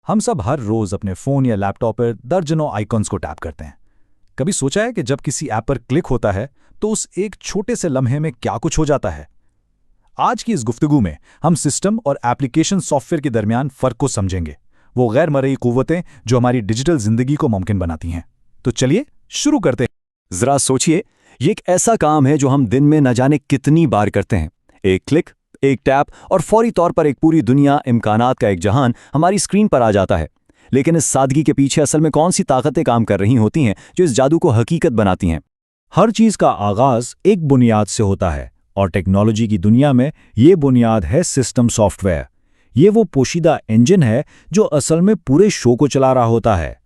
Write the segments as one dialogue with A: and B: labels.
A: हम सब हर रोज अपने फोन या लैपटॉप पर दर्जनों आइकॉन्स को टैप करते हैं। कभी सोचा है कि जब किसी ऐप पर क्लिक होता है तो उस एक छोटे से लम्हे में क्या कुछ हो जाता है? आज की इस गुफ्तगू में हम सिस्टम और एप्लीकेशन सॉफ्टवेयर के दरमियान फ़र्क को समझेंगे, वो गैर मरई कुव्वतें जो हमारी डिजिटल जिंदगी को मुमकिन बनाती हैं। तो चलिए शुरू करते हैं।
B: जरा सोचिए, ये एक ऐसा काम है जो हम दिन में न जाने कितनी बार करते हैं। एक क्लिक, एक टैप और फौरी तौर पर एक पूरी दुनिया, इम्कानात का एक जहान हमारी स्क्रीन पर आ जाता है। लेकिन इस सादगी के पीछे असल में कौन सी ताकतें काम कर रही होती हैं जो इस जादू को हकीकत बनाती हैं?
A: हर चीज का आगाज एक बुनियाद से होता है और टेक्नोलॉजी की दुनिया में ये बुनियाद है सिस्टम सॉफ्टवेयर। ये वो पोशीदा इंजन है जो असल में पूरे शो को चला रहा होता है।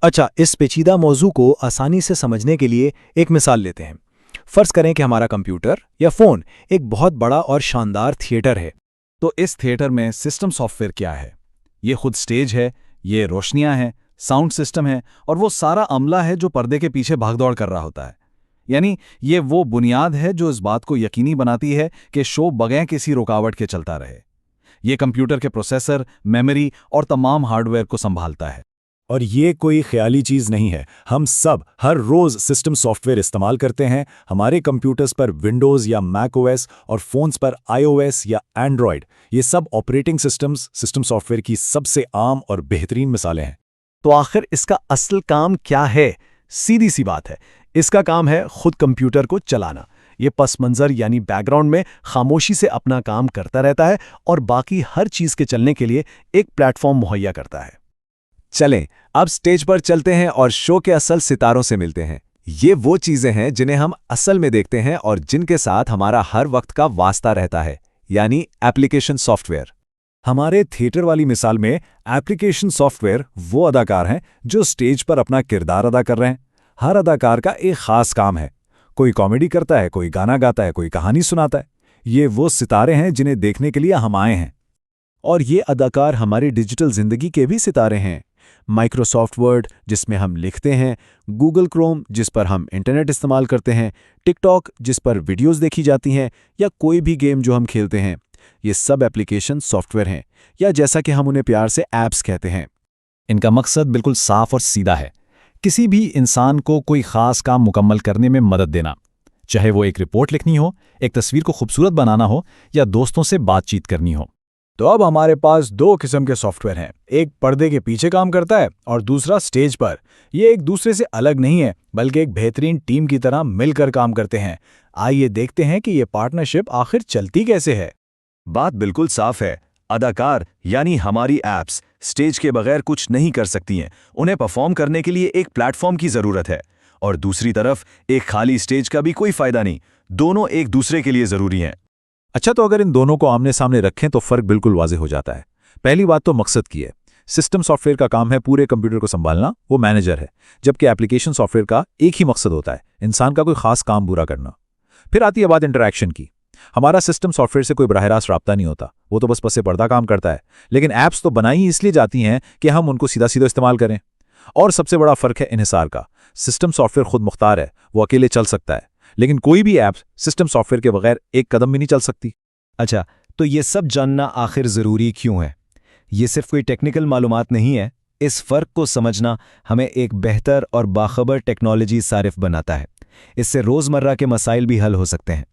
A: अच्छा, इस पेचीदा मौजू को आसानी से समझने के लिए एक मिसाल लेते हैं। फर्ज करें कि हमारा कंप्यूटर या फोन एक बहुत बड़ा और शानदार थिएटर है। तो इस थिएटर में सिस्टम सॉफ्टवेयर क्या है? ये खुद स्टेज है, ये रोशनियां हैं, साउंड सिस्टम है और वो सारा अमला है जो पर्दे के पीछे भागदौड़ कर रहा होता है। यानी ये वो बुनियाद है जो इस बात को यकीनी बनाती है कि शो बगैर किसी रुकावट के चलता रहे। ये कंप्यूटर के प्रोसेसर, मेमोरी और तमाम हार्डवेयर को संभालता है।
C: और ये कोई ख्याली चीज़ नहीं है। हम सब हर रोज़ सिस्टम सॉफ्टवेयर इस्तेमाल करते हैं। हमारे कंप्यूटर्स पर विंडोज़ या मैक ओएस और फ़ोन्स पर iOS या एंड्रॉयड, ये सब ऑपरेटिंग सिस्टम्स सिस्टम सॉफ्टवेयर की सबसे आम और बेहतरीन मिसालें हैं।
B: तो आखिर इसका असल काम क्या है? सीधी सी बात है, इसका काम है खुद कंप्यूटर को चलाना। ये पस मंजर यानी बैकग्राउंड में खामोशी से अपना काम करता रहता है और बाकी हर चीज़ के चलने के लिए एक प्लेटफॉर्म मुहैया करता है। चलें, अब स्टेज पर चलते हैं और शो के असल सितारों से मिलते हैं। ये वो चीज़ें हैं जिन्हें हम असल में देखते हैं और जिनके साथ हमारा हर वक्त का वास्ता रहता है, यानी एप्लीकेशन सॉफ्टवेयर।
C: हमारे थिएटर वाली मिसाल में एप्लीकेशन सॉफ्टवेयर वो अदाकार हैं जो स्टेज पर अपना किरदार अदा कर रहे हैं। हर अदाकार का एक खास काम है। कोई कॉमेडी करता है, कोई गाना गाता है, कोई कहानी सुनाता है। ये वो सितारे हैं जिन्हें देखने के लिए हम आए हैं। और ये अदाकार हमारी डिजिटल जिंदगी के भी सितारे हैं। माइक्रोसॉफ्ट वर्ड जिसमें हम लिखते हैं, गूगल क्रोम जिस पर हम इंटरनेट इस्तेमाल करते हैं, टिकटॉक जिस पर वीडियोस देखी जाती हैं, या कोई भी गेम जो हम खेलते हैं, ये सब एप्लीकेशन सॉफ्टवेयर हैं, या जैसा कि हम उन्हें प्यार से ऐप्स कहते हैं।
A: इनका मकसद बिल्कुल साफ और सीधा है, किसी भी इंसान को कोई खास काम मुकम्मल करने में मदद देना। चाहे वो एक रिपोर्ट लिखनी हो, एक तस्वीर को खूबसूरत बनाना हो या दोस्तों से बातचीत करनी हो।
C: तो अब हमारे पास दो किस्म के सॉफ्टवेयर हैं। एक पर्दे के पीछे काम करता है और दूसरा स्टेज पर। ये एक दूसरे से अलग नहीं है, बल्कि एक बेहतरीन टीम की तरह मिलकर काम करते हैं। आइए देखते हैं कि ये पार्टनरशिप आखिर चलती कैसे है।
B: बात बिल्कुल साफ है। अदाकार यानी हमारी ऐप्स स्टेज के बगैर कुछ नहीं कर सकती हैं। उन्हें परफॉर्म करने के लिए एक प्लेटफॉर्म की ज़रूरत है। और दूसरी तरफ एक खाली स्टेज का भी कोई फ़ायदा नहीं। दोनों एक दूसरे के लिए ज़रूरी हैं।
C: अच्छा, तो अगर इन दोनों को आमने सामने रखें तो फर्क बिल्कुल वाज़ेह हो जाता है। पहली बात तो मकसद की है। सिस्टम सॉफ्टवेयर का काम है पूरे कंप्यूटर को संभालना, वो मैनेजर है। जबकि एप्लीकेशन सॉफ्टवेयर का एक ही मकसद होता है, इंसान का कोई खास काम पूरा करना। फिर आती है बात इंटरैक्शन की। हमारा सिस्टम सॉफ्टवेयर से कोई बराह रास्त राब्ता नहीं होता, वो तो बस पसे पर्दा काम करता है। लेकिन ऐप्स तो बनाई ही इसलिए जाती हैं कि हम उनको सीधा सीधा इस्तेमाल करें। और सबसे बड़ा फ़र्क है इन्हिसार का। सिस्टम सॉफ्टवेयर खुद मुख्तार है, वो अकेले चल सकता है, लेकिन कोई भी ऐप सिस्टम सॉफ्टवेयर के बगैर एक कदम भी नहीं चल सकती।
B: अच्छा, तो ये सब जानना आखिर ज़रूरी क्यों है? ये सिर्फ कोई टेक्निकल मालूमात नहीं है। इस फ़र्क को समझना हमें एक बेहतर और बाखबर टेक्नोलॉजी सारिफ बनाता है। इससे रोज़मर्रा के मसाइल भी हल हो सकते हैं।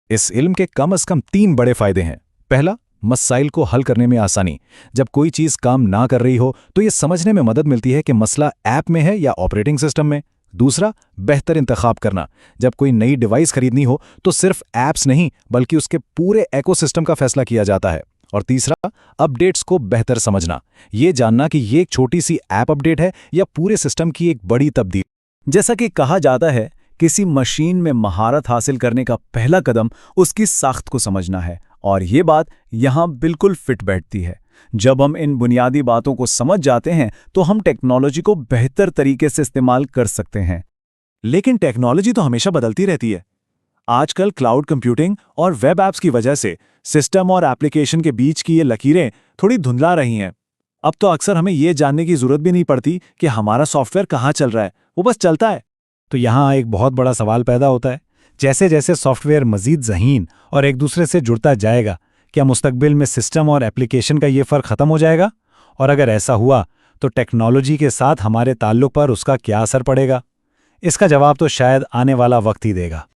C: इस इल्म के कम से कम 3 बड़े फ़ायदे हैं। पहला, मसाइल को हल करने में आसानी। जब कोई चीज़ काम ना कर रही हो तो ये समझने में मदद मिलती है कि मसला ऐप में है या ऑपरेटिंग सिस्टम में। दूसरा, बेहतर इंतखाब करना। जब कोई नई डिवाइस खरीदनी हो तो सिर्फ ऐप्स नहीं बल्कि उसके पूरे इकोसिस्टम का फैसला किया जाता है। और तीसरा, अपडेट्स को बेहतर समझना। ये जानना कि ये एक छोटी सी ऐप अपडेट है या पूरे सिस्टम की एक बड़ी तब्दीली।
A: जैसा कि कहा जाता है, किसी मशीन में महारत हासिल करने का पहला कदम उसकी साख्त को समझना है, और ये बात यहाँ बिल्कुल फिट बैठती है। जब हम इन बुनियादी बातों को समझ जाते हैं तो हम टेक्नोलॉजी को बेहतर तरीके से इस्तेमाल कर सकते हैं।
C: लेकिन टेक्नोलॉजी तो हमेशा बदलती रहती है। आजकल क्लाउड कंप्यूटिंग और वेब ऐप्स की वजह से सिस्टम और एप्लीकेशन के बीच की ये लकीरें थोड़ी धुंधला रही हैं। अब तो अक्सर हमें ये जानने की ज़रूरत भी नहीं पड़ती कि हमारा सॉफ्टवेयर कहाँ चल रहा है, वो बस चलता है।
A: तो यहाँ एक बहुत बड़ा सवाल पैदा होता है, जैसे जैसे सॉफ्टवेयर मज़ीद ज़हीन और एक दूसरे से जुड़ता जाएगा, क्या मुस्तकबिल में सिस्टम और एप्लीकेशन का ये फ़र्क ख़त्म हो जाएगा? और अगर ऐसा हुआ तो टेक्नोलॉजी के साथ हमारे ताल्लुक पर उसका क्या असर पड़ेगा? इसका जवाब तो शायद आने वाला वक्त ही देगा।